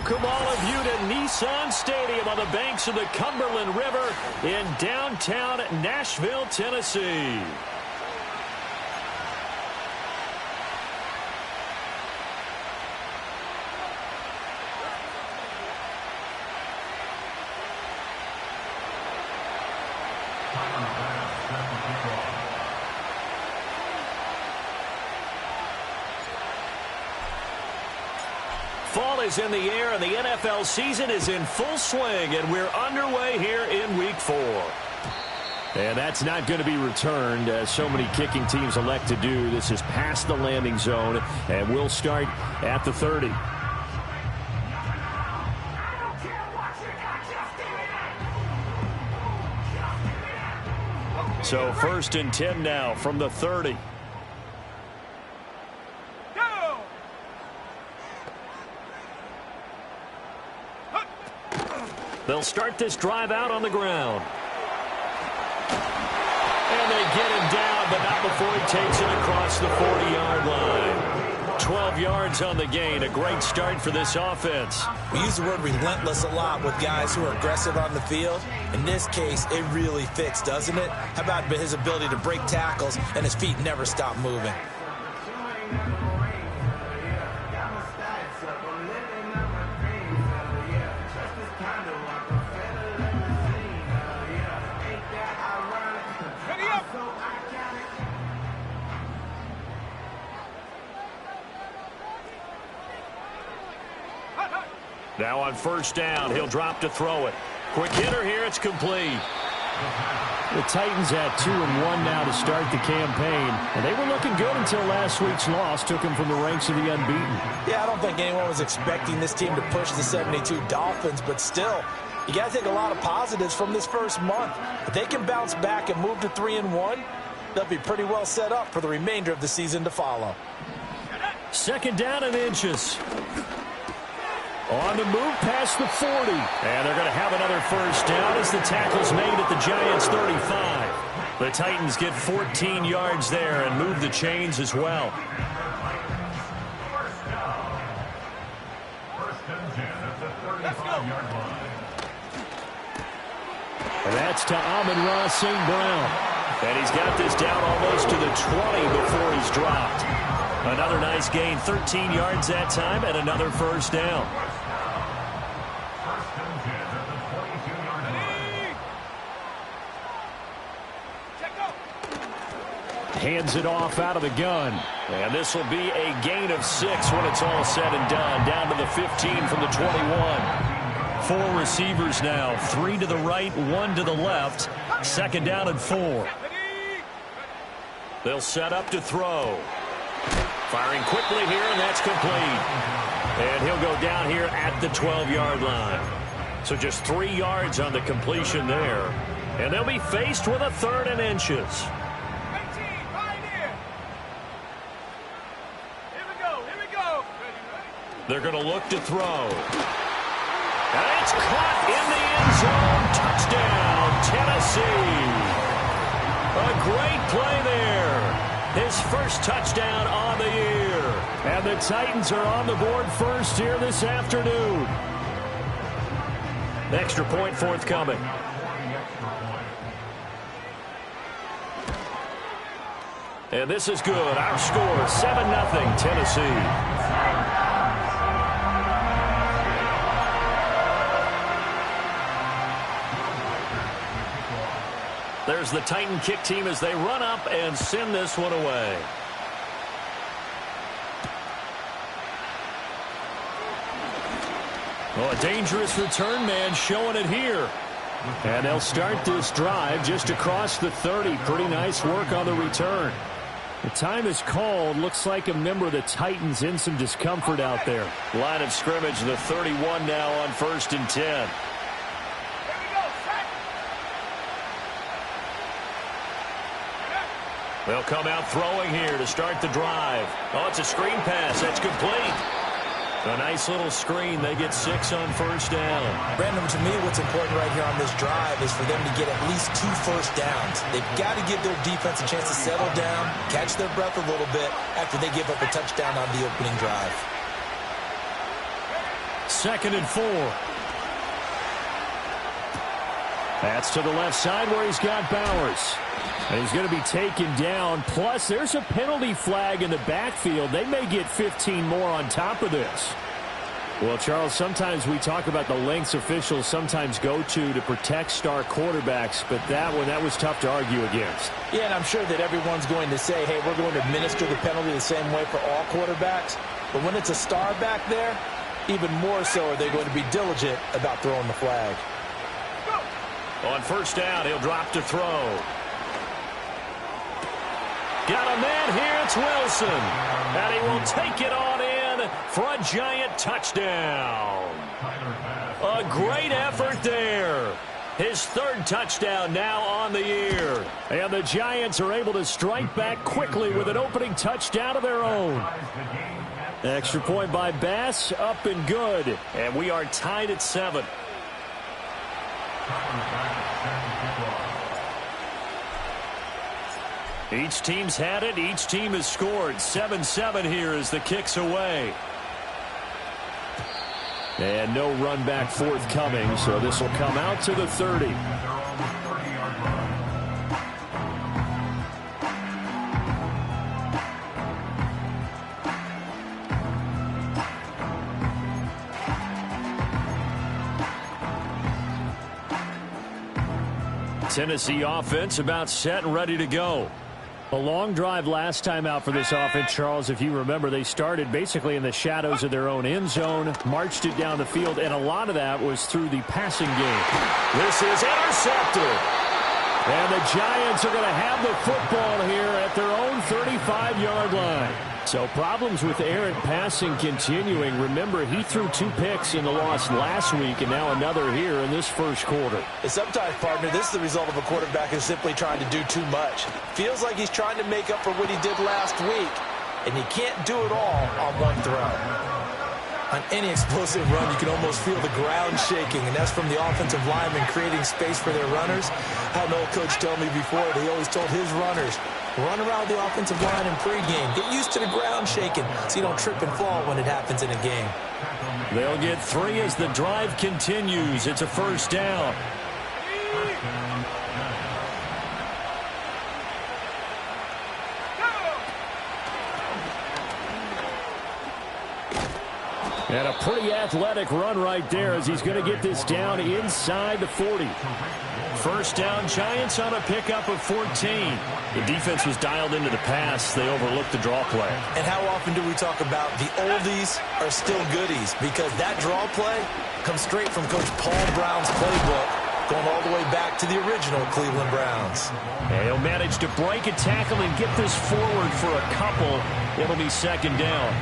Welcome all of you to Nissan Stadium on the banks of the Cumberland River in downtown Nashville, Tennessee. Fall is in the air, and the NFL season is in full swing, and we're underway here in Week 4. And that's not going to be returned, as so many kicking teams elect to do. This is past the landing zone, and we'll start at the 30. So 1st and 10 now from the 30. They'll start this drive out on the ground. And they get him down, but not before he takes it across the 40-yard line. 12 yards on the gain. A great start for this offense. We use the word relentless a lot with guys who are aggressive on the field. In this case, it really fits, doesn't it? How about his ability to break tackles and his feet never stop moving? Now on 1st down, he'll drop to throw it. Quick hitter here, it's complete. The Titans at 2-1 now to start the campaign, and they were looking good until last week's loss took them from the ranks of the unbeaten. Yeah, I don't think anyone was expecting this team to push the 72 Dolphins, but still, you got to take a lot of positives from this first month. If they can bounce back and move to 3-1, they'll be pretty well set up for the remainder of the season to follow. 2nd down and inches. On the move past the 40. And they're going to have another 1st down as the tackle's made at the Giants' 35. The Titans get 14 yards there and move the chains as well. And that's to Amon-Ra St. Brown. And he's got this down almost to the 20 before he's dropped. Another nice gain, 13 yards that time, and another 1st down. Hands it off out of the gun. And this will be a gain of 6 when it's all said and done. Down to the 15 from the 21. 4 receivers now. 3 to the right, 1 to the left. 2nd down and 4. They'll set up to throw. Firing quickly here, and that's complete. And he'll go down here at the 12-yard line. So just 3 yards on the completion there. And they'll be faced with a 3rd and inches. They're going to look to throw. And it's caught in the end zone. Touchdown, Tennessee. A great play there. His first touchdown on the year. And the Titans are on the board first here this afternoon. Extra point forthcoming. And this is good. Our score, 7-0 Tennessee. There's the Titan kick team as they run up and send this one away. Oh, a dangerous return man showing it here. And they'll start this drive just across the 30. Pretty nice work on the return. The time is called. Looks like a member of the Titans in some discomfort out there. Line of scrimmage, the 31 now on 1st and 10. They'll come out throwing here to start the drive. Oh, it's a screen pass. That's complete. A nice little screen. They get 6 on 1st down. Brandon, to me, what's important right here on this drive is for them to get at least 2 first downs. They've got to give their defense a chance to settle down, catch their breath a little bit after they give up a touchdown on the opening drive. 2nd and 4. That's to the left side where he's got Bowers. And he's going to be taken down. Plus, there's a penalty flag in the backfield. They may get 15 more on top of this. Well, Charles, sometimes we talk about the lengths officials sometimes go to protect star quarterbacks, but that was tough to argue against. Yeah, and I'm sure that everyone's going to say, hey, we're going to administer the penalty the same way for all quarterbacks. But when it's a star back there, even more so are they going to be diligent about throwing the flag. On first down, he'll drop to throw. Got a man here, it's Wilson. And he will take it on in for a giant touchdown. A great effort there. His 3rd touchdown now on the year. And the Giants are able to strike back quickly with an opening touchdown of their own. Extra point by Bass, up and good. And we are tied at 7. Each team's had it. Each team has scored. 7-7 here as the kick's away. And no run back forthcoming, so this will come out to the 30. Tennessee offense about set and ready to go. A long drive last time out for this offense, Charles. If you remember, they started basically in the shadows of their own end zone, marched it down the field, and a lot of that was through the passing game. This is intercepted. And the Giants are going to have the football here at their own 35-yard line. So problems with errant passing continuing. Remember, he threw 2 picks in the loss last week and now another here in this first quarter. And sometimes, partner, this is the result of a quarterback who's simply trying to do too much. Feels like he's trying to make up for what he did last week, and he can't do it all on one throw. On any explosive run, you can almost feel the ground shaking, and that's from the offensive linemen creating space for their runners. I had an old coach tell me before that he always told his runners, run around the offensive line in pregame. Get used to the ground shaking so you don't trip and fall when it happens in a game. They'll get 3 as the drive continues. It's a first down. And a pretty athletic run right there as he's going to get this down inside the 40. First down, Giants on a pickup of 14. The defense was dialed into the pass. They overlooked the draw play. And how often do we talk about the oldies are still goodies? Because that draw play comes straight from Coach Paul Brown's playbook, going all the way back to the original Cleveland Browns. And he'll manage to break a tackle and get this forward for a couple. It'll be second down.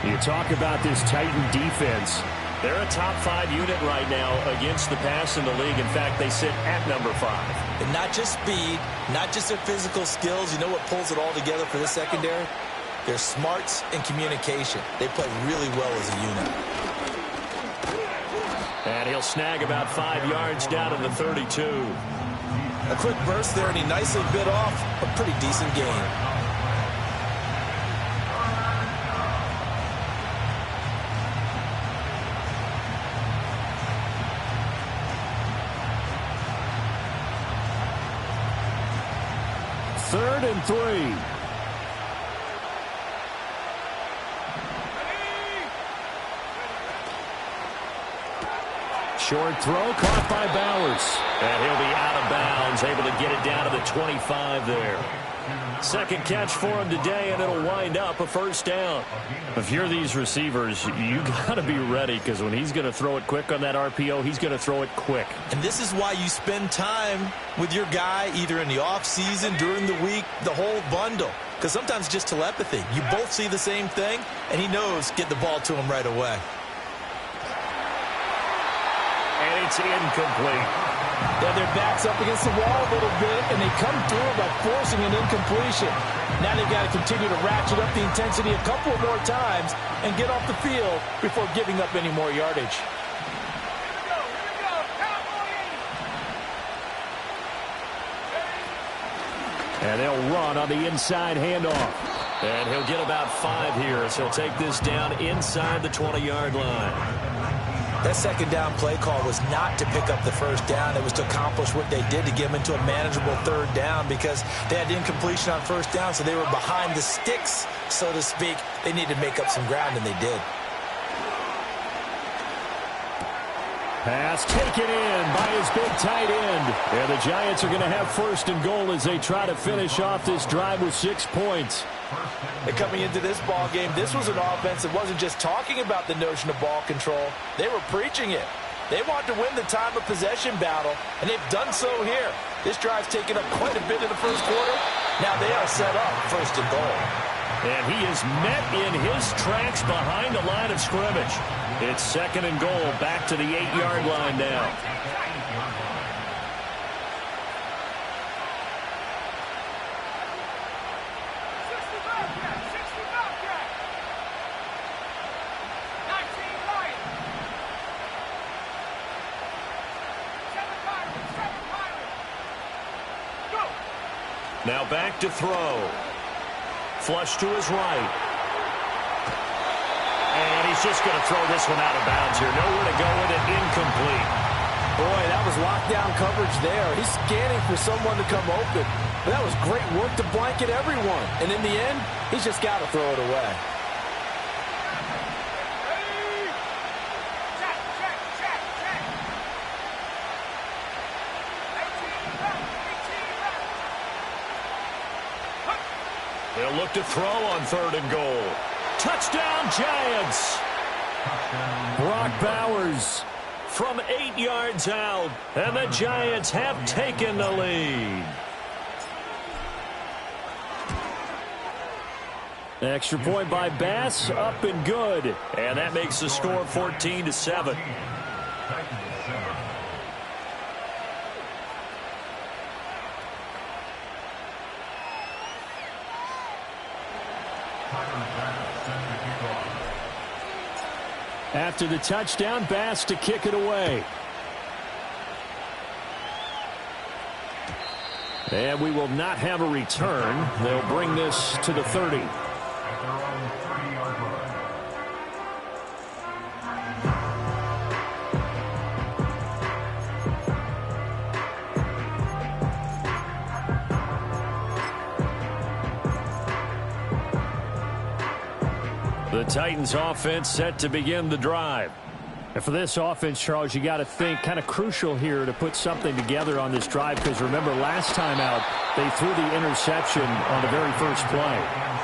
You talk about this Titan defense. They're a top 5 unit right now against the pass in the league. In fact, they sit at number 5. And not just speed, not just their physical skills. You know what pulls it all together for this secondary? Their smarts and communication. They play really well as a unit. And he'll snag about 5 yards down to the 32. A quick burst there, and he nicely bit off a pretty decent gain. Third and 3. Short throw caught by Bowers. And he'll be out of bounds, able to get it down to the 25 there. Second catch for him today, and it'll wind up a first down. If you're these receivers, you got to be ready, because when he's going to throw it quick on that RPO, he's going to throw it quick. And this is why you spend time with your guy either in the offseason, during the week, the whole bundle. Because sometimes it's just telepathy. You both see the same thing, and he knows get the ball to him right away. And it's incomplete. Yeah, their back's up against the wall a little bit, and they come through by forcing an incompletion. Now they've got to continue to ratchet up the intensity a couple of more times and get off the field before giving up any more yardage. And they'll run on the inside handoff. And he'll get about 5 here as he'll take this down inside the 20-yard line. That second down play call was not to pick up the first down. It was to accomplish what they did to get them into a manageable third down because they had incompletion on first down, so they were behind the sticks, so to speak. They needed to make up some ground, and they did. Pass taken in by his big tight end. And the Giants are going to have first and goal as they try to finish off this drive with 6 points. And coming into this ball game, this was an offense that wasn't just talking about the notion of ball control. They were preaching it. They wanted to win the time of possession battle, and they've done so here. This drive's taken up quite a bit in the first quarter. Now they are set up first and goal. And he is met in his tracks behind the line of scrimmage. It's second and goal, back to the 8-yard line now. Now back to throw. Flush to his right. And he's just going to throw this one out of bounds here. Nowhere to go with it. Incomplete. Boy, that was lockdown coverage there. He's scanning for someone to come open. But that was great work to blanket everyone. And in the end, he's just got to throw it away. They'll look to throw on third and goal. Touchdown, Giants! Brock Bowers From 8 yards out, and the Giants have taken the lead. Extra point by Bass, up and good. And that makes the score 14-7. After the touchdown, Bass to kick it away. And we will not have a return. They'll bring this to the 30. The Titans offense set to begin the drive. And for this offense, Charles, you got to think kind of crucial here to put something together on this drive because remember last time out they threw the interception on the very first play.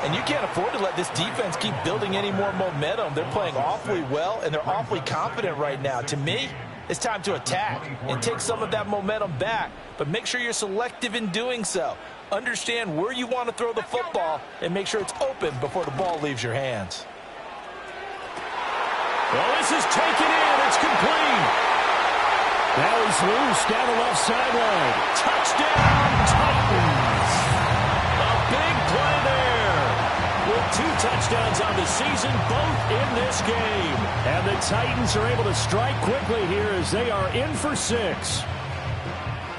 And you can't afford to let this defense keep building any more momentum. They're playing awfully well, and they're awfully confident right now. To me, it's time to attack and take some of that momentum back. But make sure you're selective in doing so. Understand where you want to throw the football and make sure it's open before the ball leaves your hands. Well, this is taken in. It's complete. Now he's loose down the left sideline. Touchdown, Titans. A big play there. With 2 touchdowns on the season, both in this game. And the Titans are able to strike quickly here as they are in for 6.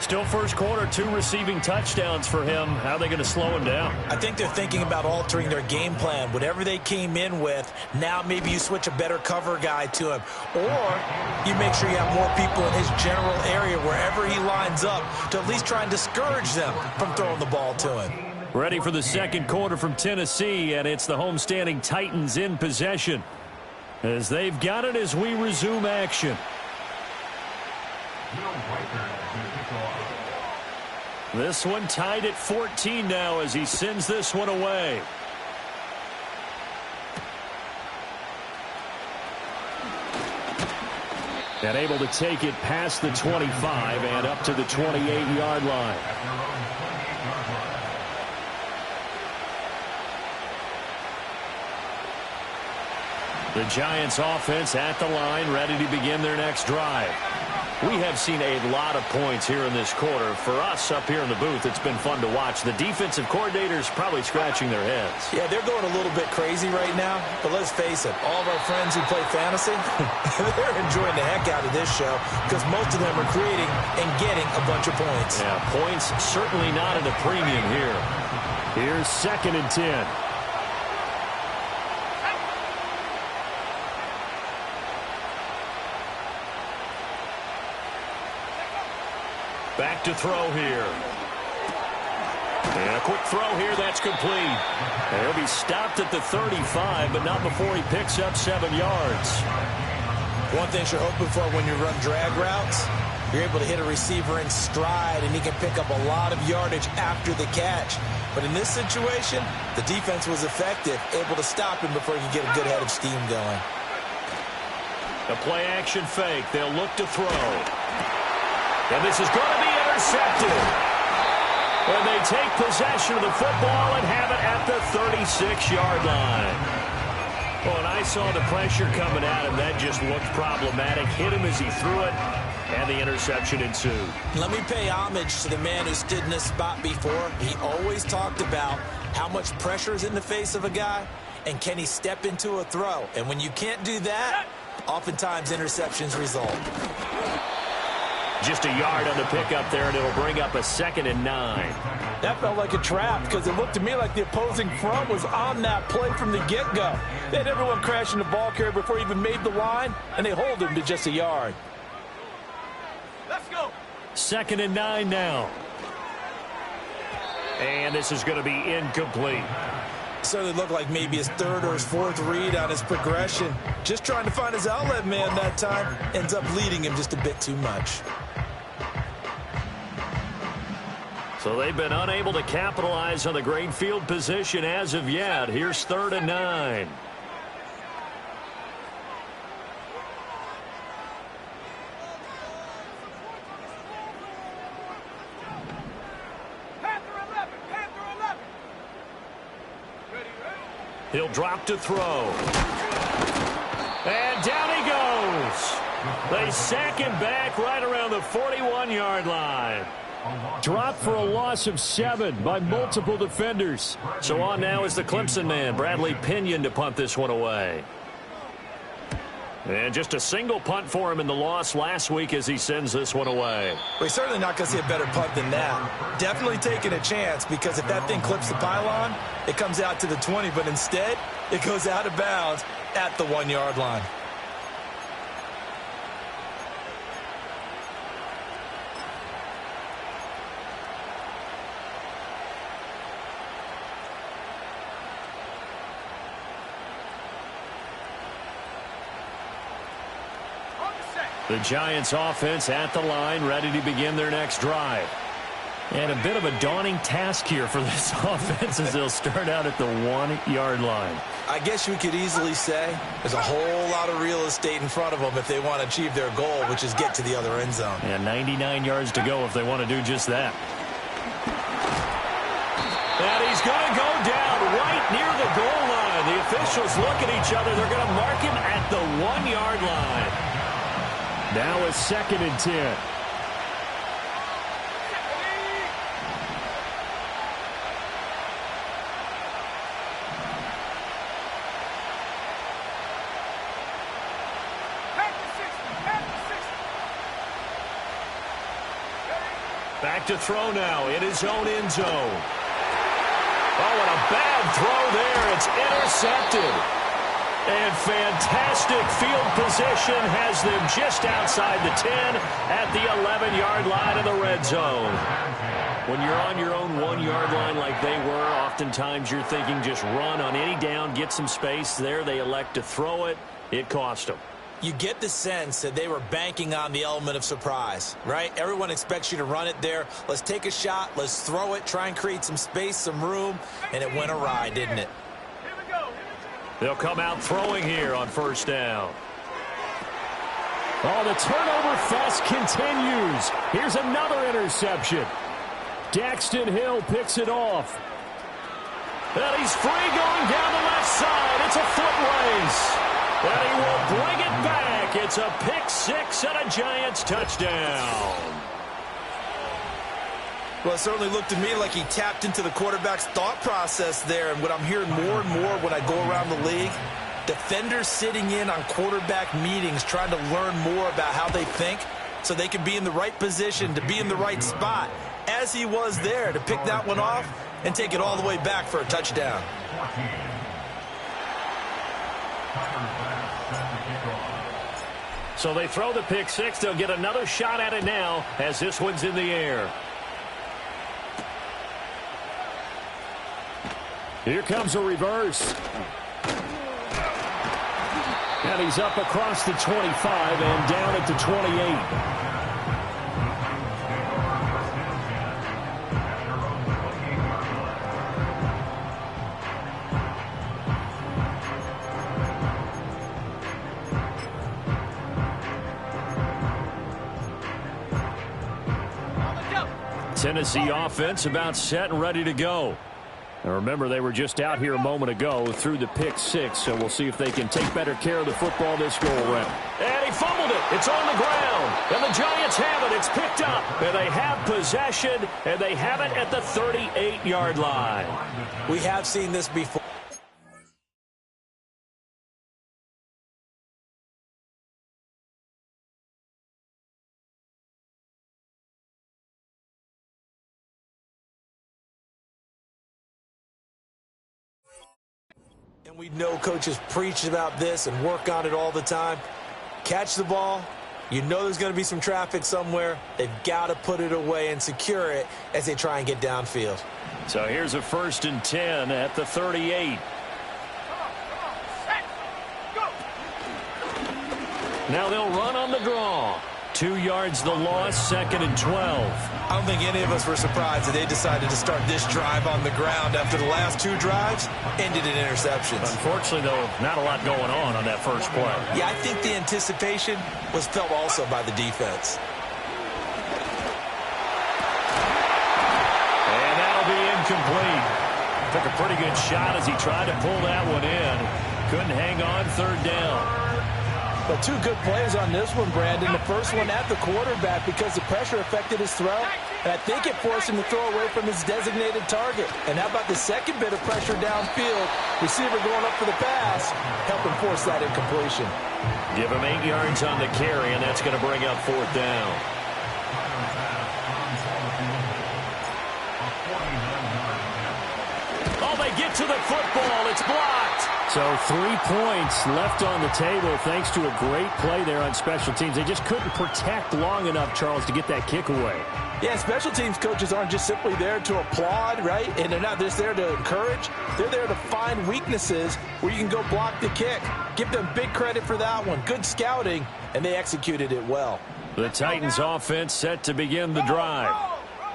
Still first quarter, 2 receiving touchdowns for him. How are they going to slow him down? I think they're thinking about altering their game plan. Whatever they came in with, now maybe you switch a better cover guy to him. Or you make sure you have more people in his general area wherever he lines up to at least try and discourage them from throwing the ball to him. Ready for the second quarter from Tennessee, and it's the homestanding Titans in possession. As they've got it as we resume action. This one tied at 14 now as he sends this one away. And able to take it past the 25 and up to the 28-yard line. The Giants offense at the line, ready to begin their next drive. We have seen a lot of points here in this quarter. For us up here in the booth, it's been fun to watch. The defensive coordinators probably scratching their heads. Yeah, they're going a little bit crazy right now. But let's face it, all of our friends who play fantasy, they're enjoying the heck out of this show because most of them are creating and getting a bunch of points. Yeah, points certainly not at a premium here. Here's 2nd and 10. Back to throw here. And a quick throw here, that's complete. He'll be stopped at the 35, but not before he picks up 7 yards. One thing you're hoping for when you run drag routes, you're able to hit a receiver in stride, and he can pick up a lot of yardage after the catch. But in this situation, the defense was effective, able to stop him before he could get a good head of steam going. A play-action fake. They'll look to throw. And this is going to be intercepted. And they take possession of the football and have it at the 36-yard line. Well, and I saw the pressure coming at him. That just looked problematic. Hit him as he threw it, and the interception ensued. Let me pay homage to the man who stood in this spot before. He always talked about how much pressure is in the face of a guy, and can he step into a throw. And when you can't do that, oftentimes interceptions result. Just a yard on the pickup there, and it'll bring up a 2nd and 9. That felt like a trap because it looked to me like the opposing front was on that play from the get-go. They had everyone crashing the ball carrier before he even made the line, and they hold him to just a yard. Let's go. 2nd and 9 now. And this is going to be incomplete. Certainly looked like maybe his 3rd or his 4th read on his progression. Just trying to find his outlet man that time. Ends up leading him just a bit too much. So they've been unable to capitalize on the great field position as of yet. Here's 3rd and 9. He'll drop to throw. And down he goes. They sack him back right around the 41-yard line. Dropped for a loss of 7 by multiple defenders. So on now is the Clemson man, Bradley Pinion, to punt this one away. And just a single punt for him in the loss last week as he sends this one away. We're certainly not going to see a better punt than that. Definitely taking a chance, because if that thing clips the pylon, it comes out to the 20, but instead it goes out of bounds at the 1-yard line. The Giants offense at the line, ready to begin their next drive. And a bit of a daunting task here for this offense as they'll start out at the 1-yard line. I guess you could easily say there's a whole lot of real estate in front of them if they want to achieve their goal, which is get to the other end zone. And 99 yards to go if they want to do just that. And he's going to go down right near the goal line. The officials look at each other. They're going to mark him at the 1-yard line. Now a 2nd and 10. Back to throw now in his own end zone. Oh, and a bad throw there. It's intercepted. And fantastic field position has them just outside the 10 at the 11-yard line of the red zone. When you're on your own 1-yard line like they were, oftentimes you're thinking just run on any down, get some space. There they elect to throw it. It cost them. You get the sense that they were banking on the element of surprise, right? Everyone expects you to run it there. Let's take a shot. Let's throw it. Try and create some space, some room. And it went awry, didn't it? They'll come out throwing here on 1st down. Oh, the turnover fest continues. Here's another interception. Daxton Hill picks it off. And he's free going down the left side. It's a foot race. And he will bring it back. It's a pick 6 and a Giants touchdown. Well, it certainly looked to me like he tapped into the quarterback's thought process there. And what I'm hearing more and more when I go around the league, defenders sitting in on quarterback meetings trying to learn more about how they think so they can be in the right position, to be in the right spot, as he was there to pick that one off and take it all the way back for a touchdown. So they throw the pick six. They'll get another shot at it now as this one's in the air. Here comes a reverse. And he's up across the 25 and down at the 28. Tennessee offense about set and ready to go. Now remember, they were just out here a moment ago through the pick six, so we'll see if they can take better care of the football this go-around. And he fumbled it. It's on the ground. And the Giants have it. It's picked up. And they have possession, and they have it at the 38-yard line. We have seen this before. And we know coaches preach about this and work on it all the time. Catch the ball. You know there's going to be some traffic somewhere. They've got to put it away and secure it as they try and get downfield. So here's a 1st and 10 at the 38. Now they'll run on the draw. 2 yards the loss, 2nd and 12. I don't think any of us were surprised that they decided to start this drive on the ground after the last 2 drives ended in interceptions. Unfortunately, though, not a lot going on that first play. Yeah, I think the anticipation was felt also by the defense. And that'll be incomplete. Took a pretty good shot as he tried to pull that one in. Couldn't hang on, 3rd down. But 2 good plays on this one, Brandon. The first one at the quarterback because the pressure affected his throw. And I think it forced him to throw away from his designated target. And how about the second bit of pressure downfield? Receiver going up for the pass, helping force that incompletion. Give him 8 yards on the carry, and that's going to bring up 4th down. Oh, they get to the football. It's blocked. So 3 points left on the table thanks to a great play there on special teams. They just couldn't protect long enough, Charles, to get that kick away. Yeah, special teams coaches aren't just simply there to applaud, right? And they're not just there to encourage. They're there to find weaknesses where you can go block the kick. Give them big credit for that one. Good scouting, and they executed it well. The Titans offense set to begin the drive.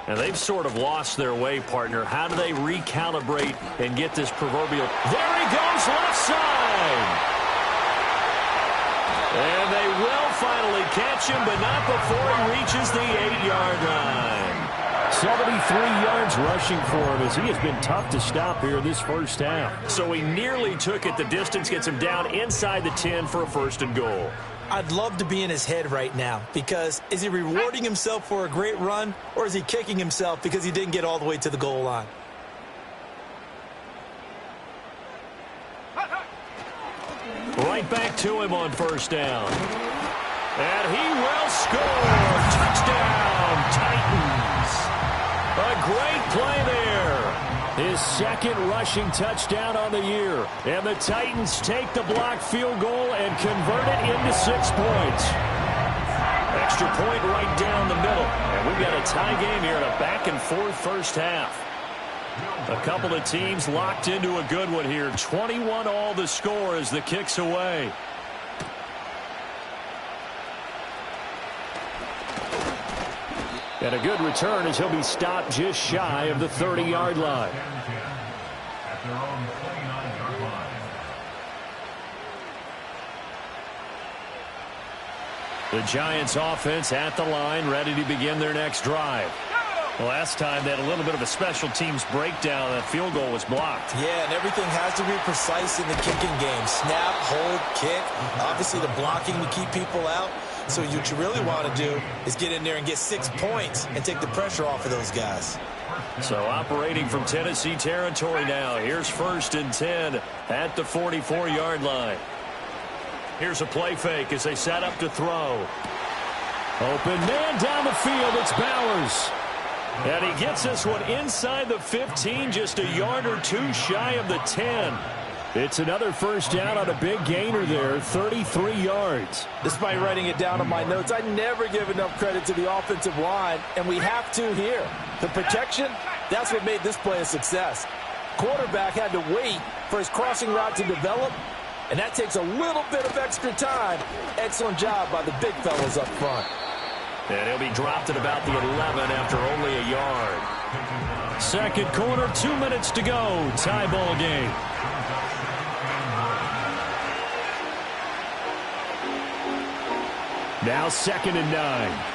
And they've sort of lost their way, partner. How do they recalibrate and get this proverbial... There he goes, left side! And they will finally catch him, but not before he reaches the 8-yard line. 73 yards rushing for him as he has been tough to stop here this first half. So he nearly took it the distance, gets him down inside the 10 for a 1st and goal. I'd love to be in his head right now because is he rewarding himself for a great run or is he kicking himself because he didn't get all the way to the goal line? Right back to him on 1st down. And he will score. Touchdown, Titans. A great play there. His 2nd rushing touchdown on the year. And the Titans take the blocked field goal and convert it into 6 points. Extra point right down the middle. And we've got a tie game here in a back-and-forth first half. A couple of teams locked into a good one here. 21 all the score as the kick's away. And a good return as he'll be stopped just shy of the 30-yard line. The Giants offense at the line, ready to begin their next drive. Last time they had a little bit of a special teams breakdown. That field goal was blocked. Yeah, and everything has to be precise in the kicking game. Snap, hold, kick. Obviously the blocking to keep people out. So what you really want to do is get in there and get 6 points and take the pressure off of those guys. So operating from Tennessee territory now. Here's 1st and 10 at the 44-yard line. Here's a play fake as they set up to throw. Open man down the field. It's Bowers. And he gets this one inside the 15, just a yard or 2 shy of the 10. It's another first down on a big gainer there, 33 yards. Despite writing it down on my notes, I never give enough credit to the offensive line, and we have to here. The protection, that's what made this play a success. Quarterback had to wait for his crossing route to develop, and that takes a little bit of extra time. Excellent job by the big fellas up front. And he'll be dropped at about the 11 after only a yard. Second quarter, 2 minutes to go. Tie ball game. Now 2nd and 9.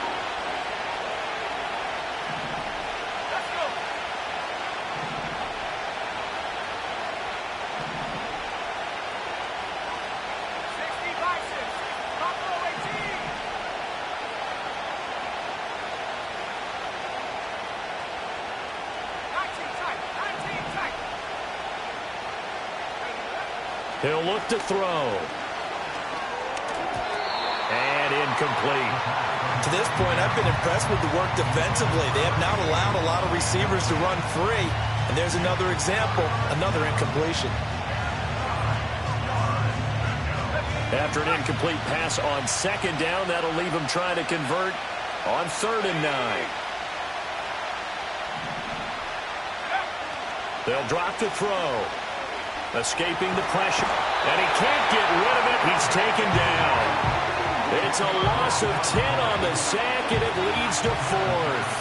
He'll look to throw. And incomplete. To this point, I've been impressed with the work defensively. They have not allowed a lot of receivers to run free. And there's another example, another incompletion. After an incomplete pass on 2nd down, that'll leave him trying to convert on 3rd and 9. They'll drop to throw. Escaping the pressure. And he can't get rid of it. He's taken down. It's a loss of 10 on the sack, and it leads to 4th.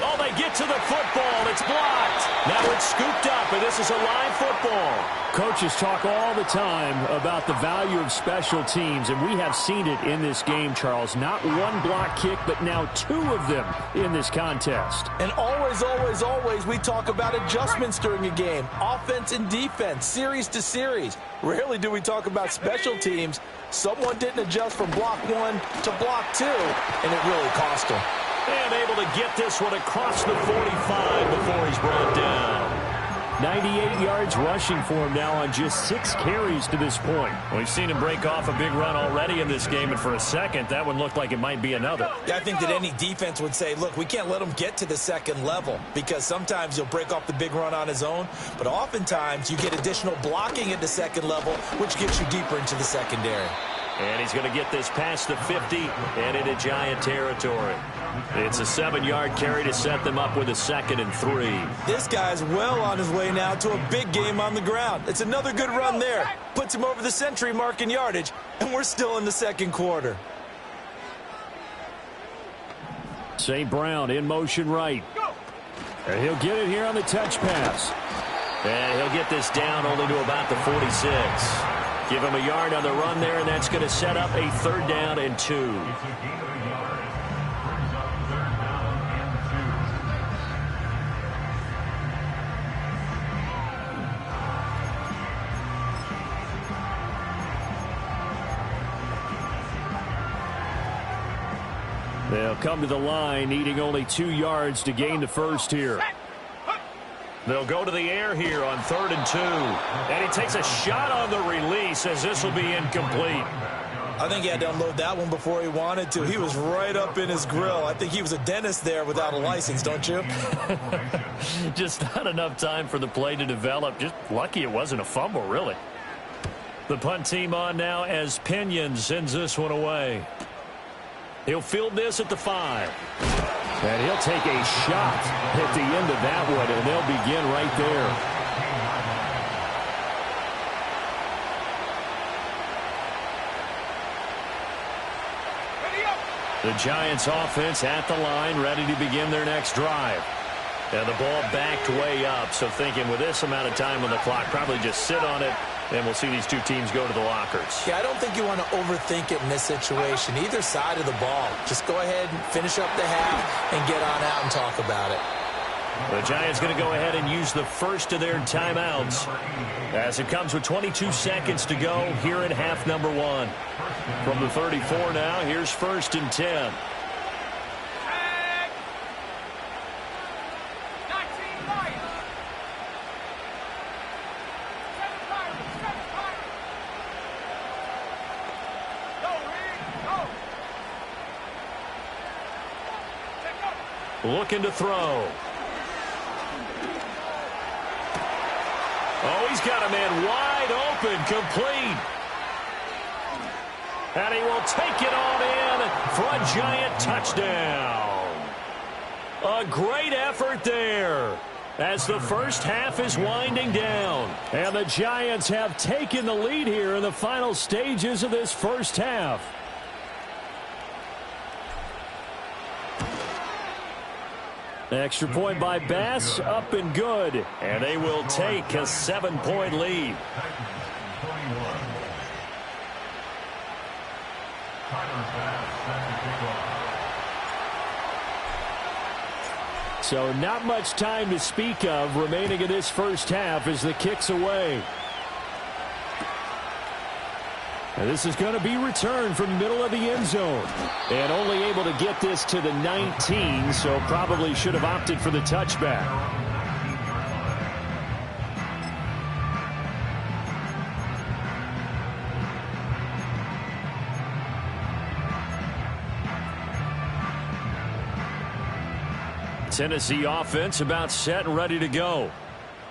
Oh, they get to the football. It's blocked. Now it's scooped up, and this is a live football. Coaches talk all the time about the value of special teams, and we have seen it in this game, Charles. Not one block kick, but now 2 of them in this contest. And always, always, always, we talk about adjustments during a game. Offense and defense, series to series. Rarely do we talk about special teams. Someone didn't adjust from block 1 to block 2, and it really cost them. And able to get this one across the 45 before he's brought down. 98 yards rushing for him now on just 6 carries to this point. We've seen him break off a big run already in this game, and for a second, that one looked like it might be another. Yeah, I think that any defense would say, look, we can't let him get to the 2nd level, because sometimes he'll break off the big run on his own, but oftentimes you get additional blocking at the 2nd level, which gets you deeper into the secondary. And he's going to get this past the 50 and into Giant territory. It's a 7-yard carry to set them up with a 2nd and 3. This guy's well on his way now to a big game on the ground. It's another good run there. Puts him over the century mark in yardage, and we're still in the 2nd quarter. St. Brown in motion right. And he'll get it here on the touch pass. And he'll get this down only to about the 46. Give him a yard on the run there, and that's going to set up a 3rd down and 2. They'll come to the line, needing only 2 yards to gain the first here. They'll go to the air here on 3rd and 2. And he takes a shot on the release as this will be incomplete. I think he had to unload that one before he wanted to. He was right up in his grill. I think he was a dentist there without a license, don't you? Just not enough time for the play to develop. Just lucky it wasn't a fumble, really. The punt team on now as Pinion sends this one away. He'll field this at the 5. And he'll take a shot at the end of that one, and they'll begin right there. The Giants offense at the line, ready to begin their next drive. And the ball backed way up, so thinking with this amount of time on the clock, probably just sit on it, and we'll see these two teams go to the lockers. Yeah, I don't think you want to overthink it in this situation. Either side of the ball. Just go ahead and finish up the half and get on out and talk about it. The Giants going to go ahead and use the first of their timeouts as it comes with 22 seconds to go here in half number 1. From the 34 now, here's 1st and 10. looking to throw. Oh, he's got a man wide open, complete. And he will take it on in for a giant touchdown. A great effort there as the first half is winding down. And the Giants have taken the lead here in the final stages of this first half. Extra point by Bass, up and good. And they will take a 7-point lead. So not much time to speak of remaining in this first half as the kick's away. And this is going to be returned from middle of the end zone. And only able to get this to the 19, so probably should have opted for the touchback. Tennessee offense about set and ready to go.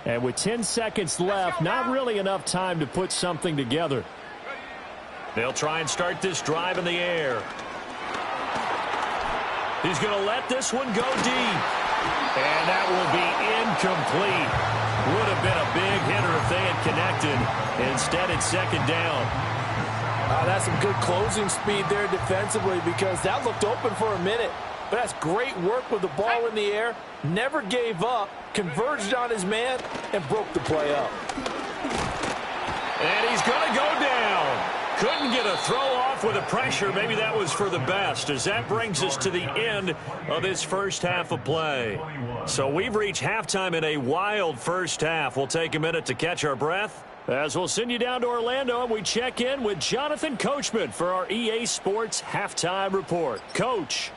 And with 10 seconds left, not really enough time to put something together. They'll try and start this drive in the air. He's going to let this one go deep. And that will be incomplete. Would have been a big hitter if they had connected. Instead, it's second down. That's some good closing speed there defensively because that looked open for a minute. But that's great work with the ball in the air. Never gave up, converged on his man, and broke the play up. And he's going to go down. Couldn't get a throw off with the pressure. Maybe that was for the best, as that brings us to the end of this first half of play. So we've reached halftime in a wild first half. We'll take a minute to catch our breath as we'll send you down to Orlando and we check in with Jonathan Coachman for our EA Sports Halftime Report. Coach.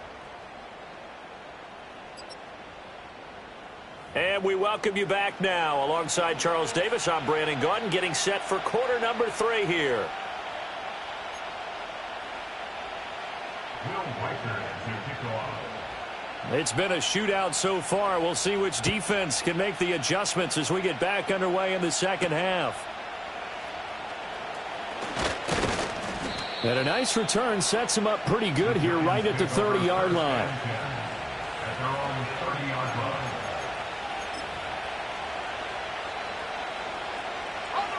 And we welcome you back now. Alongside Charles Davis, I'm Brandon Gaudin, getting set for quarter number 3 here. It's been a shootout so far. We'll see which defense can make the adjustments as we get back underway in the second half. And a nice return sets him up pretty good here right at the 30-yard line.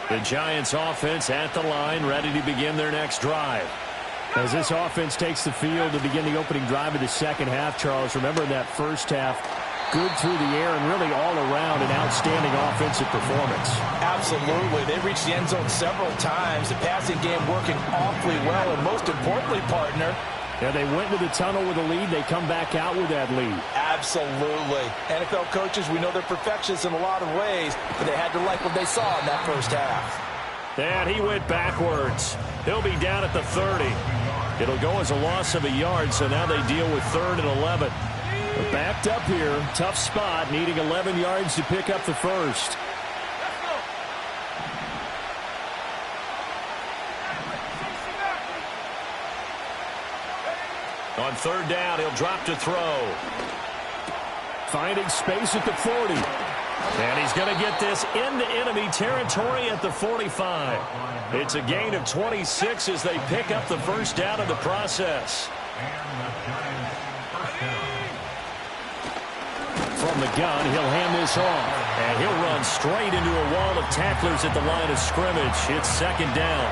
The Giants offense at the line, ready to begin their next drive. As this offense takes the field to begin the opening drive of the second half, Charles, remember in that first half, good through the air and really all around an outstanding offensive performance. Absolutely. They reached the end zone several times. The passing game working awfully well, and most importantly, partner, yeah, they went to the tunnel with a lead. They come back out with that lead. Absolutely. NFL coaches, we know they're perfectionists in a lot of ways, but they had to like what they saw in that first half. And he went backwards. He'll be down at the 30. It'll go as a loss of a yard, so now they deal with 3rd and 11. They're backed up here. Tough spot, needing 11 yards to pick up the first. On 3rd down, he'll drop to throw. Finding space at the 40. And he's going to get this into enemy territory at the 45. It's a gain of 26 as they pick up the first down of the process. From the gun, he'll hand this off. And he'll run straight into a wall of tacklers at the line of scrimmage. It's second down.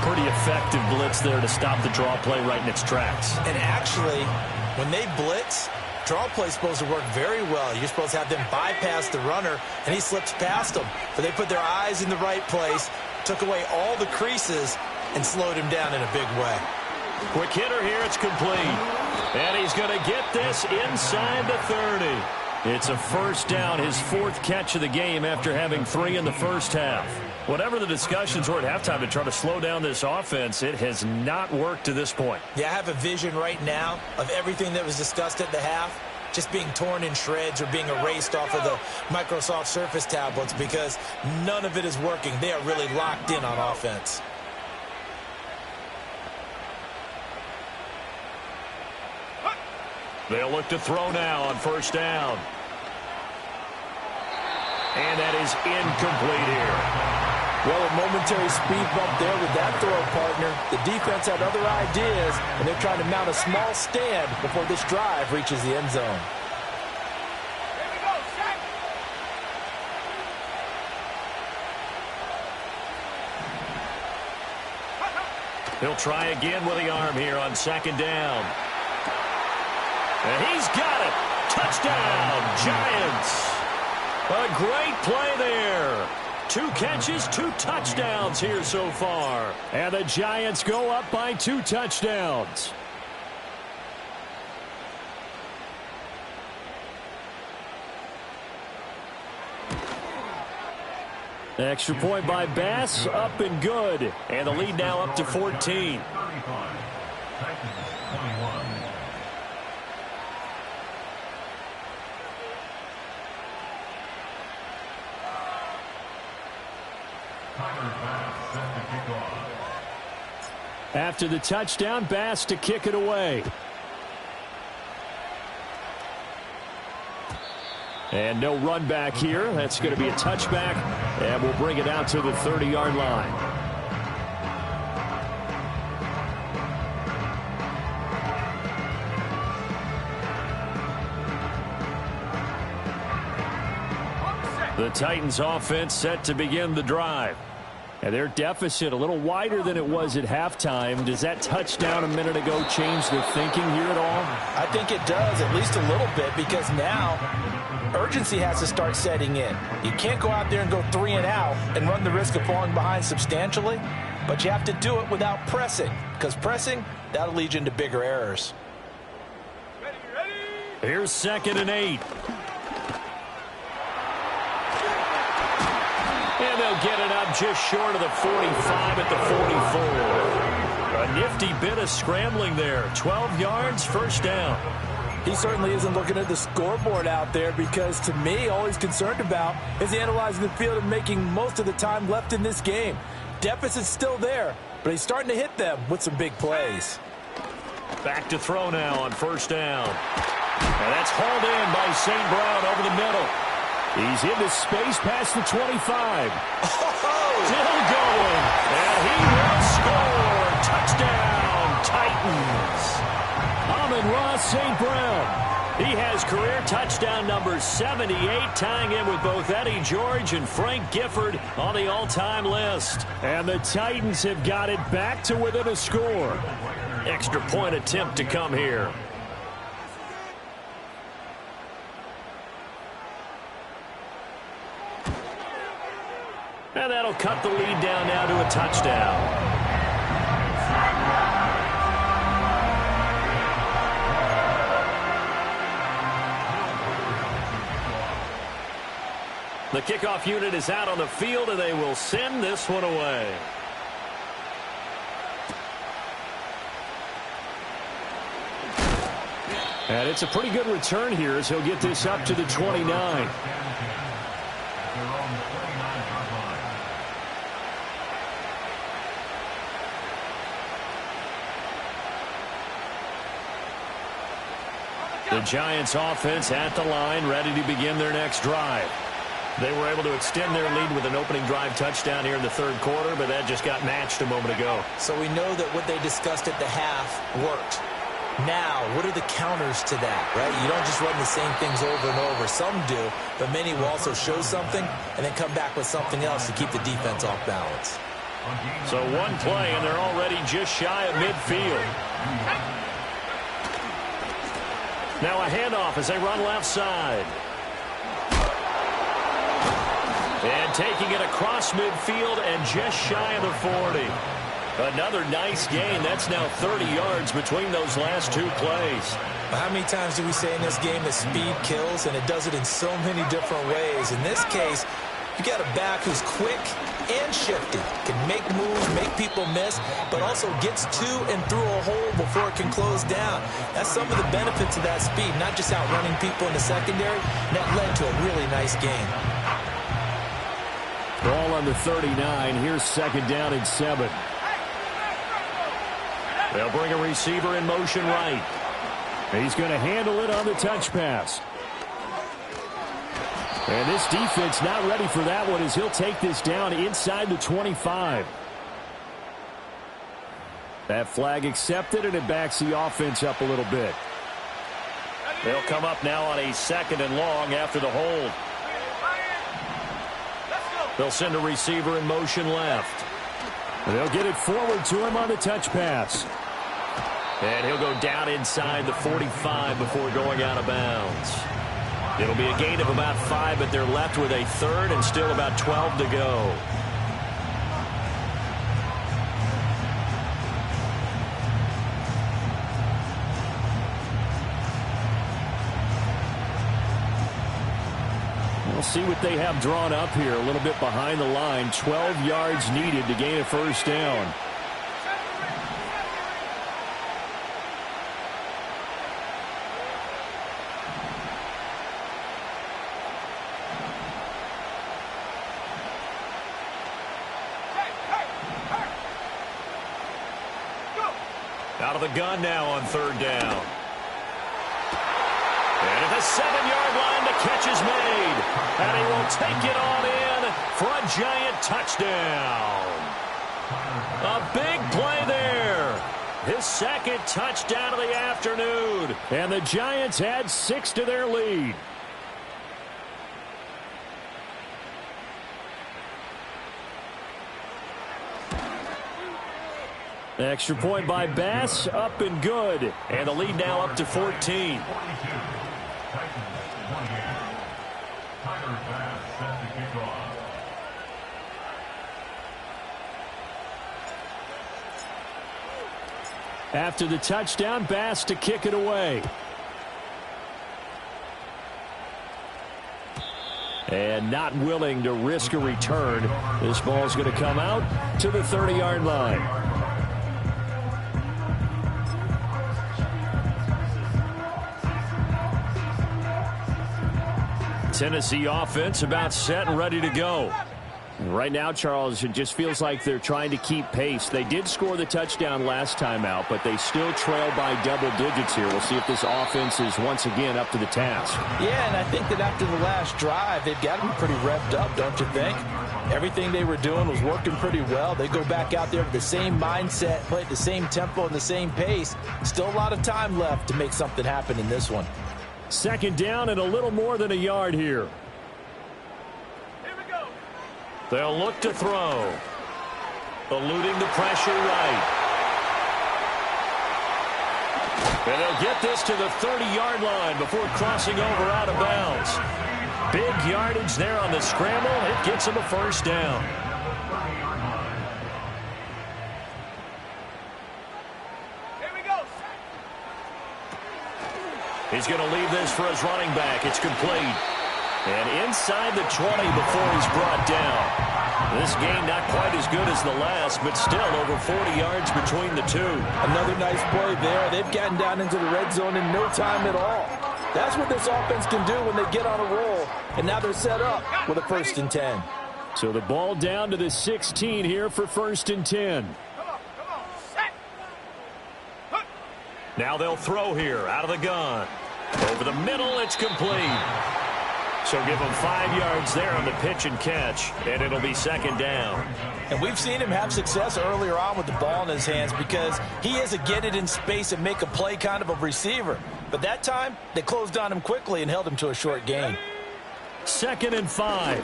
Pretty effective blitz there to stop the draw play right in its tracks. And actually, when they blitz, draw play is supposed to work very well. You're supposed to have them bypass the runner, and he slips past them. But they put their eyes in the right place, took away all the creases, and slowed him down in a big way. Quick hitter here, it's complete. And he's going to get this inside the 30. It's a first down, his 4th catch of the game after having 3 in the first half. Whatever the discussions were at halftime to try to slow down this offense, it has not worked to this point. Yeah, I have a vision right now of everything that was discussed at the half just being torn in shreds or being erased off of the Microsoft Surface tablets because none of it is working. They are really locked in on offense. They'll look to throw now on first down. And that is incomplete here. Well, a momentary speed bump there with that throw, partner. The defense had other ideas, and they're trying to mount a small stand before this drive reaches the end zone. He'll try again with the arm here on second down. And he's got it. Touchdown, Giants. A great play there. 2 catches, 2 touchdowns here so far. And the Giants go up by 2 touchdowns. Extra point by Bass, up and good. And the lead now up to 14. After the touchdown, Bass to kick it away. And no run back here. That's going to be a touchback, and we'll bring it out to the 30-yard line. The Titans offense set to begin the drive. And their deficit a little wider than it was at halftime. Does that touchdown a minute ago change their thinking here at all? I think it does, at least a little bit, because now urgency has to start setting in. You can't go out there and go 3 and out and run the risk of falling behind substantially, but you have to do it without pressing, because pressing, that'll lead you into bigger errors. Here's 2nd and 8. And they'll get it up just short of the 45 at the 44. A nifty bit of scrambling there. 12 yards, first down. He certainly isn't looking at the scoreboard out there because, to me, all he's concerned about is analyzing the field and making most of the time left in this game. Deficit's still there, but he's starting to hit them with some big plays. Back to throw now on first down. And that's hauled in by St. Brown over the middle. He's into space past the 25. Still going. And he will score. Touchdown, Titans. Amon-Ra St. Brown. He has career touchdown number 78, tying in with both Eddie George and Frank Gifford on the all-time list. And the Titans have got it back to within a score. Extra point attempt to come here. And that'll cut the lead down now to a touchdown. The kickoff unit is out on the field, and they will send this one away. And it's a pretty good return here as he'll get this up to the 29. The Giants offense at the line, ready to begin their next drive. They were able to extend their lead with an opening drive touchdown here in the third quarter, but that just got matched a moment ago. So we know that what they discussed at the half worked. Now, what are the counters to that, right? You don't just run the same things over and over. Some do, but many will also show something and then come back with something else to keep the defense off balance. So one play, and they're already just shy of midfield. Now a handoff as they run left side. And taking it across midfield and just shy of the 40. Another nice gain. That's now 30 yards between those last 2 plays. How many times do we say in this game that speed kills, and it does it in so many different ways? In this case, you got a back who's quick and shifty, can make moves, make people miss, but also gets to and through a hole before it can close down. That's some of the benefits of that speed, not just outrunning people in the secondary. That led to a really nice game. Ball on the 39. Here's 2nd down and 7. They'll bring a receiver in motion right. He's going to handle it on the touch pass. And this defense not ready for that one as he'll take this down inside the 25. That flag accepted, and it backs the offense up a little bit. They'll come up now on a 2nd and long after the hold. They'll send a receiver in motion left. They'll get it forward to him on the touch pass. And he'll go down inside the 45 before going out of bounds. It'll be a gain of about 5, but they're left with a 3rd and still about 12 to go. We'll see what they have drawn up here. A little bit behind the line. 12 yards needed to gain a first down. Out of the gun now on 3rd down. And at the 7-yard line, the catch is made. And he will take it on in for a giant touchdown. A big play there. His 2nd touchdown of the afternoon. And the Giants add 6 to their lead. Extra point by Bass, up and good. And the lead now up to 14. After the touchdown, Bass to kick it away. And not willing to risk a return. This ball's going to come out to the 30-yard line. Tennessee offense about set and ready to go. Right now, Charles, it just feels like they're trying to keep pace. They did score the touchdown last time out, but they still trail by double digits here. We'll see if this offense is once again up to the task. Yeah, and I think that after the last drive, they've got to be pretty revved up, don't you think? Everything they were doing was working pretty well. They go back out there with the same mindset, play at the same tempo and the same pace. Still a lot of time left to make something happen in this one. 2nd down and a little more than a yard here. They'll look to throw. Eluding the pressure right. And they'll get this to the 30-yard line before crossing over out of bounds. Big yardage there on the scramble. It gets them a first down. Here we go. He's going to leave this for his running back. It's complete. And inside the 20 before he's brought down. This game not quite as good as the last, but still over 40 yards between the two. Another nice play there. They've gotten down into the red zone in no time at all. That's what this offense can do when they get on a roll. And now they're set up with a 1st and 10. So the ball down to the 16 here for 1st and 10. Come on, set. Now they'll throw here out of the gun. Over the middle, it's complete. So give him 5 yards there on the pitch and catch, and it'll be 2nd down. And we've seen him have success earlier on with the ball in his hands because he is a get it in space and make a play kind of a receiver. But that time, they closed on him quickly and held him to a short gain. 2nd and 5. And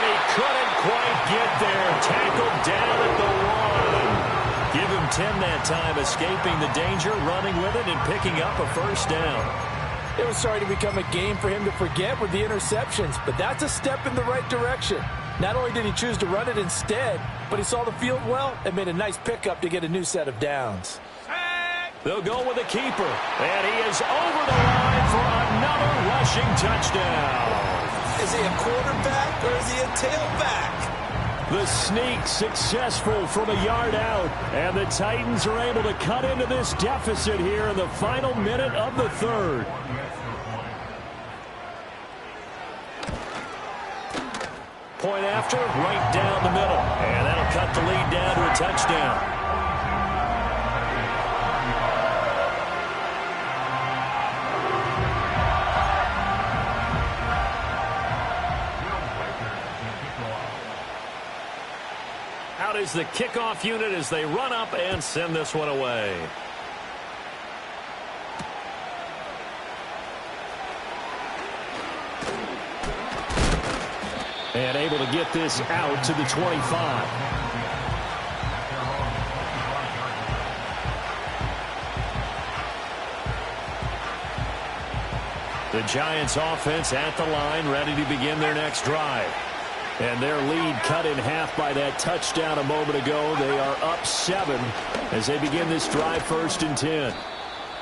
he couldn't quite get there. Tackled down at the 1. Give him 10 that time, escaping the danger, running with it, and picking up a first down. It was starting to become a game for him to forget with the interceptions, but that's a step in the right direction. Not only did he choose to run it instead, but he saw the field well and made a nice pickup to get a new set of downs. They'll go with a keeper, and he is over the line for another rushing touchdown. Is he a quarterback or is he a tailback? The sneak successful from a yard out, and the Titans are able to cut into this deficit here in the final minute of the 3rd. Point after, right down the middle. And that'll cut the lead down to a touchdown. is the kickoff unit as they run up and send this one away. And able to get this out to the 25. The Giants offense at the line, ready to begin their next drive. And their lead cut in half by that touchdown a moment ago. They are up 7 as they begin this drive, 1st and 10.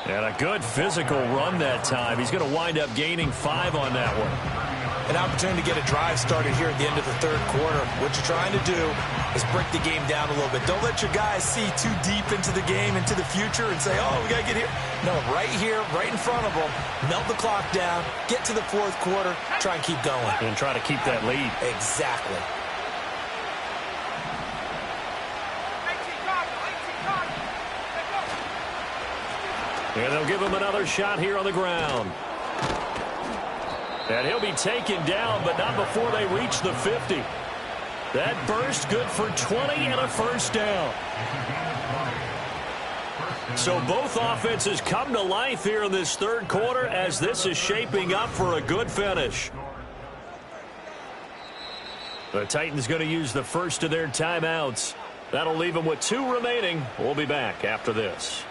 And a good physical run that time. He's going to wind up gaining 5 on that one. An opportunity to get a drive started here at the end of the 3rd quarter. What you're trying to do is break the game down a little bit. Don't let your guys see too deep into the game, into the future, and say, oh, we got to get here. No, right here, right in front of them, melt the clock down, get to the 4th quarter, try and keep going. And try to keep that lead. Exactly. And they'll give him another shot here on the ground. And he'll be taken down, but not before they reach the 50. That burst good for 20 and a 1st down. So both offenses come to life here in this 3rd quarter as this is shaping up for a good finish. The Titans going to use the first of their timeouts. That'll leave them with 2 remaining. We'll be back after this.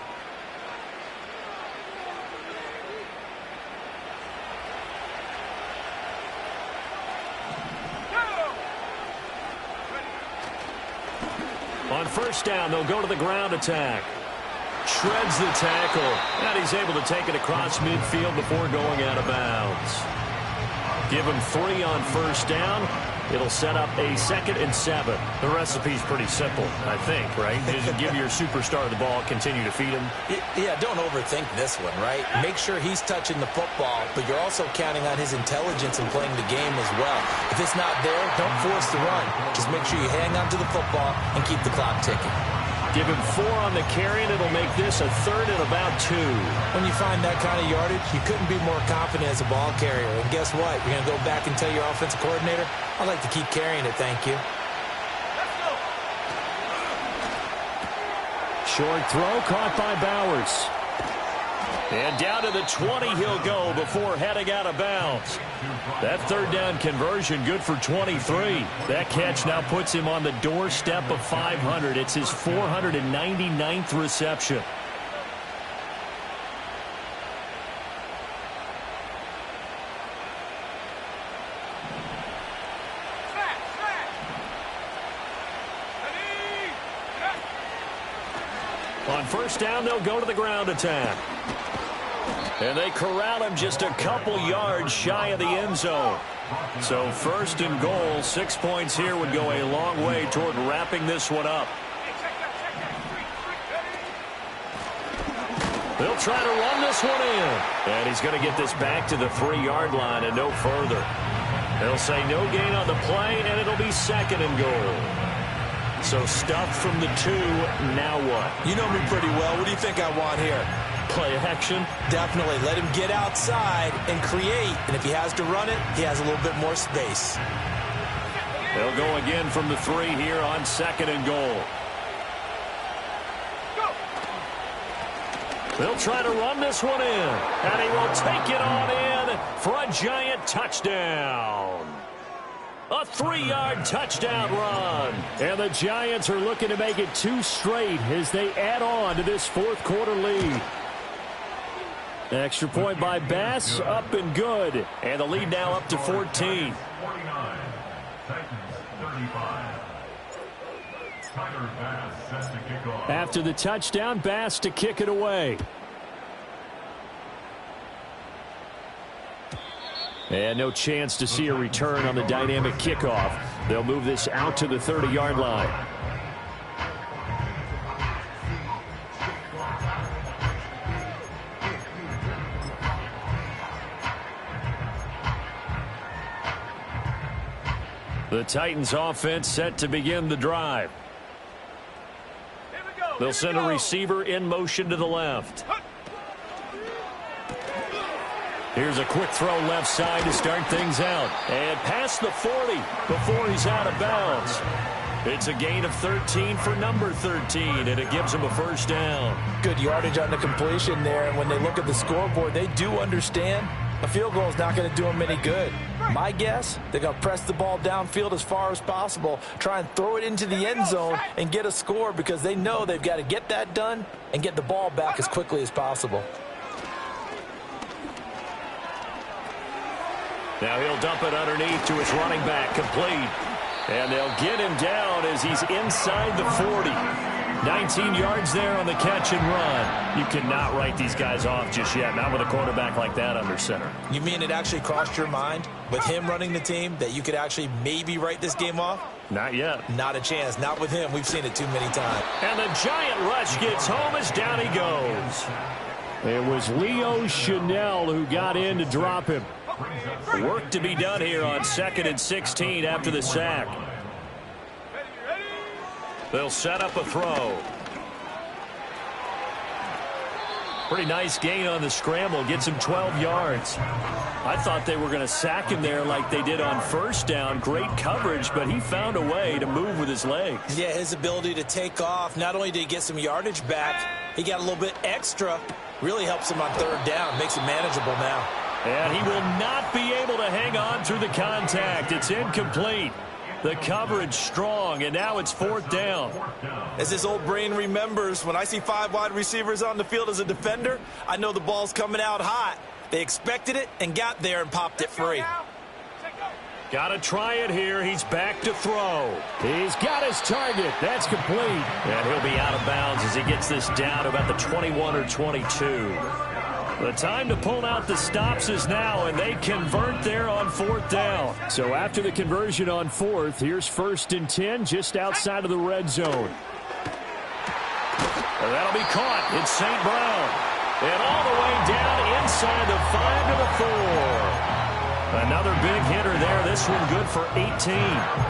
On 1st down, they'll go to the ground attack. Shreds the tackle, and he's able to take it across midfield before going out of bounds. Give him 3 on 1st down. It'll set up a 2nd and 7. The recipe's pretty simple, I think, right? Just give your superstar the ball, continue to feed him. Yeah, don't overthink this one, right? Make sure he's touching the football, but you're also counting on his intelligence in playing the game as well. If it's not there, don't force the run. Just make sure you hang on to the football and keep the clock ticking. Give him 4 on the carry, and it'll make this a 3rd and about 2. When you find that kind of yardage, you couldn't be more confident as a ball carrier. And guess what? You're going to go back and tell your offensive coordinator, I'd like to keep carrying it, thank you. Short throw caught by Bowers. And down to the 20 he'll go before heading out of bounds. That 3rd down conversion good for 23. That catch now puts him on the doorstep of 500. It's his 499th reception. On 1st down, they'll go to the ground attack. And they corral him just a couple yards shy of the end zone. So 1st and goal, 6 points here would go a long way toward wrapping this one up. They'll try to run this one in. And he's going to get this back to the 3-yard line and no further. They'll say no gain on the play, and it'll be 2nd and goal. So stuffed from the 2, now what? You know me pretty well. What do you think I want here? Play action? Definitely. Let him get outside and create. And if he has to run it, he has a little bit more space. They'll go again from the 3 here on 2nd and goal. They'll try to run this one in. And he will take it on in for a Giant touchdown. A 3-yard touchdown run. And the Giants are looking to make it 2 straight as they add on to this 4th quarter lead. Extra point by Bass, up and good. And the lead now up to 14. After the touchdown, Bass to kick it away. And no chance to see a return on the dynamic kickoff. They'll move this out to the 30-yard line. The Titans offense set to begin the drive. They'll send a receiver in motion to the left. Here's a quick throw left side to start things out. And past the 40 before he's out of bounds. It's a gain of 13 for number 13, and it gives them a first down. Good yardage on the completion there, and when they look at the scoreboard, they do understand a field goal is not going to do them any good. My guess, they're going to press the ball downfield as far as possible, try and throw it into the end zone and get a score because they know they've got to get that done and get the ball back as quickly as possible. Now he'll dump it underneath to his running back, complete. And they'll get him down as he's inside the 40. 19 yards there on the catch and run. You cannot write these guys off just yet, not with a quarterback like that under center. You mean it actually crossed your mind with him running the team that you could actually maybe write this game off? Not yet. Not a chance. Not with him. We've seen it too many times. And the giant rush gets home as down he goes. It was Leo Chanel who got in to drop him. Work to be done here on 2nd and 16 after the sack. They'll set up a throw. Pretty nice gain on the scramble. Gets him 12 yards. I thought they were going to sack him there like they did on first down. Great coverage, but he found a way to move with his legs. Yeah, his ability to take off. Not only did he get some yardage back, he got a little bit extra. Really helps him on 3rd down. Makes it manageable now. And he will not be able to hang on through the contact. It's incomplete. The coverage strong, and now it's 4th down. As his old brain remembers, when I see 5 wide receivers on the field as a defender, I know the ball's coming out hot. They expected it and got there and popped it free. Got to try it here. He's back to throw. He's got his target. That's complete. And he'll be out of bounds as he gets this down to about the 21 or 22. The time to pull out the stops is now, and they convert there on 4th down. So after the conversion on 4th, here's 1st and 10 just outside of the red zone. And that'll be caught. It's St. Brown. And all the way down inside the 5 to the 4. Another big hitter there. This one good for 18.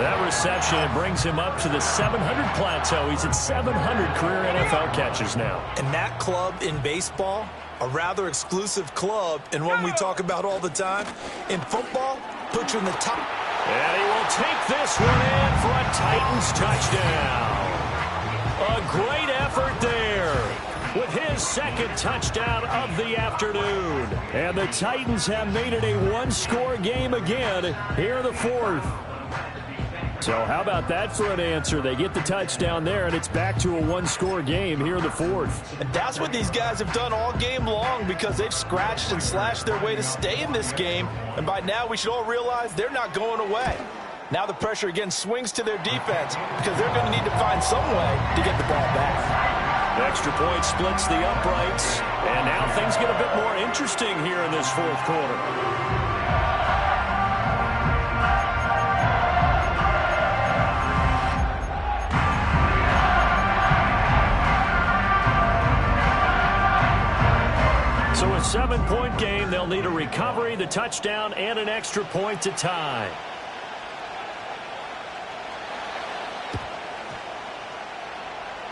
That reception brings him up to the 700 plateau. He's at 700 career NFL catches now. And that club in baseball, a rather exclusive club, and one we talk about all the time. In football, put you in the top. And he will take this one in for a Titans touchdown. A great effort there with his 2nd touchdown of the afternoon. And the Titans have made it a one-score game again here in the 4th. So how about that for an answer? They get the touchdown there, and it's back to a one-score game here in the 4th. And that's what these guys have done all game long because they've scratched and slashed their way to stay in this game. And by now, we should all realize they're not going away. Now the pressure again swings to their defense because they're going to need to find some way to get the ball back. The extra point splits the uprights. And now things get a bit more interesting here in this 4th quarter. So a 7-point game, they'll need a recovery, the touchdown, and an extra point to tie.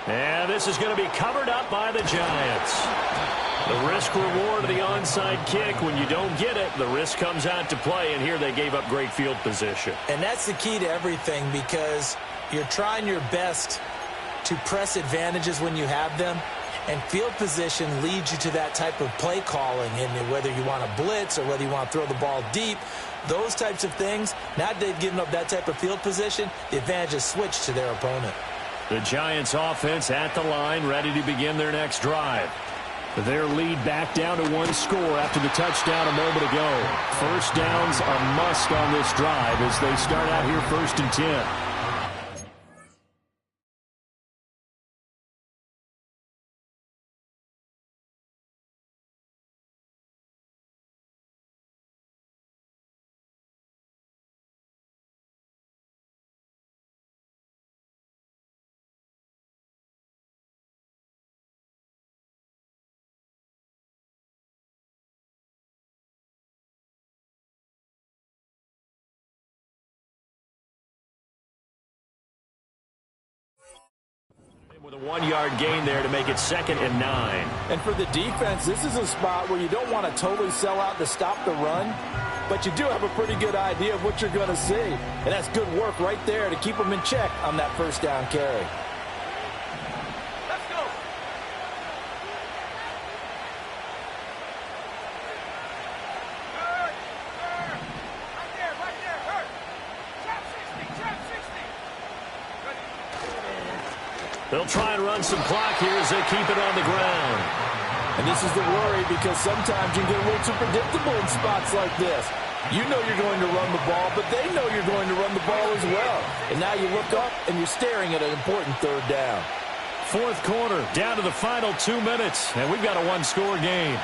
And this is going to be covered up by the Giants. The risk-reward of the onside kick, when you don't get it, the risk comes out to play, and here they gave up great field position. And that's the key to everything because you're trying your best to press advantages when you have them. And field position leads you to that type of play calling, and whether you want to blitz or whether you want to throw the ball deep, those types of things. Now that they've given up that type of field position, the advantage is switched to their opponent. The Giants offense at the line, ready to begin their next drive. Their lead back down to 1 score after the touchdown a moment ago. First downs a must on this drive as they start out here 1st and 10. With a 1-yard gain there to make it 2nd and 9. And for the defense, this is a spot where you don't want to totally sell out to stop the run. but you do have a pretty good idea of what you're going to see. And that's good work right there to keep them in check on that first down carry. Let's go. Hurt. Right there. Hurt. Trap 60. They'll try and run some clock here as they keep it on the ground. And this is the worry because sometimes you get a little too predictable in spots like this. You know you're going to run the ball, but they know you're going to run the ball as well. And now you look up and you're staring at an important third down. Fourth quarter, down to the final 2 minutes, and we've got a one-score game.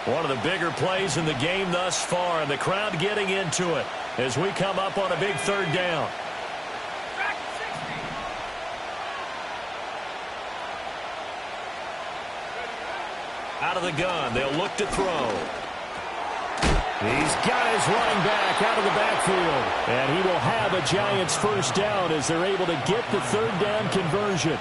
One of the bigger plays in the game thus far, and the crowd getting into it as we come up on a big third down. Back 60. Out of the gun, they'll look to throw. He's got his running back out of the backfield, and he will have a Giants first down as they're able to get the third down conversion.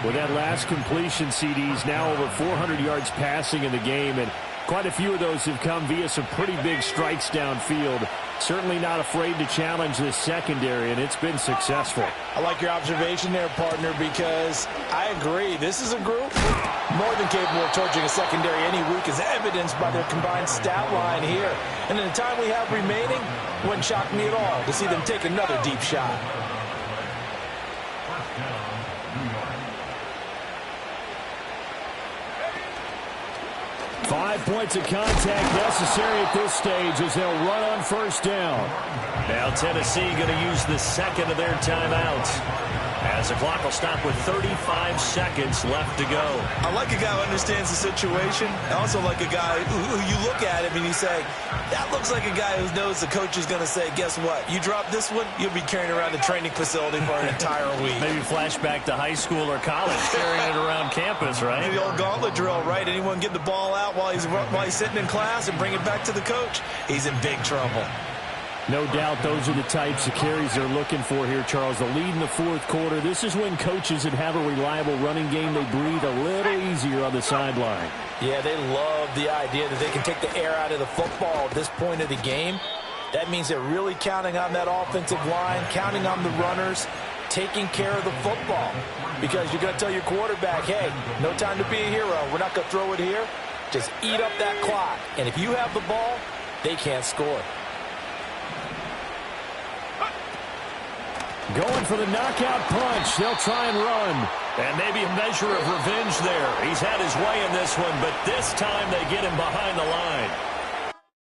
With that last completion, CD's now over 400 yards passing in the game, and quite a few of those have come via some pretty big strikes downfield. Certainly not afraid to challenge this secondary, and it's been successful. I like your observation there, partner, because I agree. This is a group more than capable of torching a secondary any week, as evidenced by their combined stat line here. And in the time we have remaining, wouldn't shock me at all to see them take another deep shot. 5 points of contact necessary at this stage as they'll run on first down. Now Tennessee going to use the second of their timeouts as the clock will stop with 35 seconds left to go. I like a guy who understands the situation. I also like a guy who you look at him and you say, that looks like a guy who knows the coach is going to say, guess what? You drop this one, you'll be carrying around the training facility for an entire week. Maybe flashback to high school or college, carrying it around campus, right? The old gauntlet drill, right? Anyone get the ball out while he's sitting in class and bring it back to the coach? He's in big trouble. No doubt those are the types of carries they're looking for here, Charles. The lead in the fourth quarter. This is when coaches that have a reliable running game, they breathe a little easier on the sideline. Yeah, they love the idea that they can take the air out of the football at this point of the game. That means they're really counting on that offensive line, counting on the runners, taking care of the football. Because you're going to tell your quarterback, hey, no time to be a hero. We're not going to throw it here. Just eat up that clock. And if you have the ball, they can't score. Going for the knockout punch. They'll try and run. And maybe a measure of revenge there. He's had his way in this one, but this time they get him behind the line.